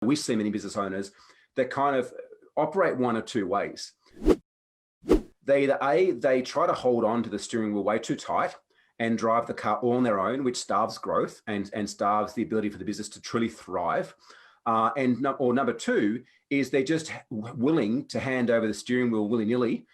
We see many business owners that kind of operate one of two ways. They either they try to hold on to the steering wheel way too tight and drive the car all on their own, which starves growth and starves the ability for the business to truly thrive. Or number two is they're just willing to hand over the steering wheel willy-nilly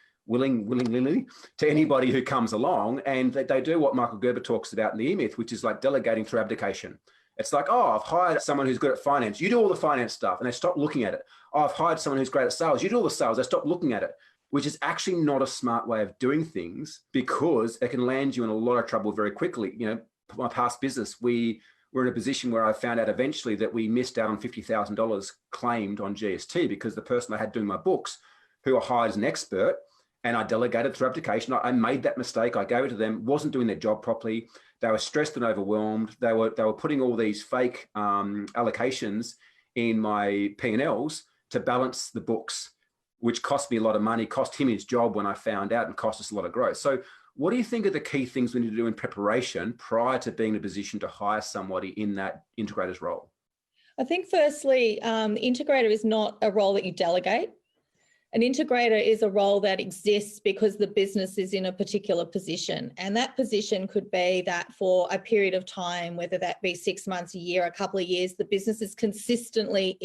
to anybody who comes along, and they do what Michael Gerber talks about in the E-Myth, which is like delegating through abdication. It's like, oh, I've hired someone who's good at finance. You do all the finance stuff, and they stop looking at it. Oh, I've hired someone who's great at sales. You do all the sales. They stop looking at it, which is actually not a smart way of doing things, because it can land you in a lot of trouble very quickly. You know, my past business, we were in a position where I found out eventually that we missed out on $50,000 claimed on GST because the person I had doing my books, who I hired as an expert, and I delegated through application. I made that mistake. I gave it to them, wasn't doing their job properly. They were stressed and overwhelmed. They were putting all these fake allocations in my P&Ls to balance the books, which cost me a lot of money, cost him his job when I found out, and cost us a lot of growth. So what do you think are the key things we need to do in preparation prior to being in a position to hire somebody in that integrator's role? I think firstly, the integrator is not a role that you delegate. An integrator is a role that exists because the business is in a particular position. And that position could be that for a period of time, whether that be 6 months, a year, a couple of years, the business is consistently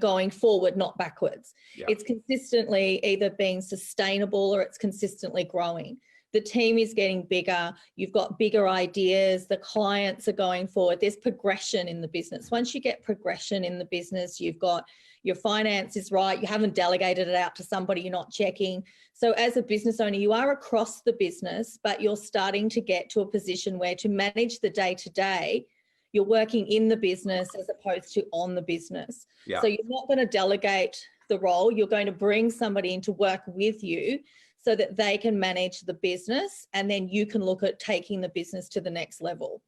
going forward, not backwards. Yeah. It's consistently either being sustainable or it's consistently growing. The team is getting bigger. You've got bigger ideas. The clients are going forward. There's progression in the business. Once you get progression in the business, you've got your finances right. You haven't delegated it out to somebody you're not checking. So as a business owner, you are across the business, but you're starting to get to a position where to manage the day-to-day, you're working in the business as opposed to on the business. Yeah. So you're not going to delegate the role. You're going to bring somebody in to work with you so that they can manage the business, and then you can look at taking the business to the next level.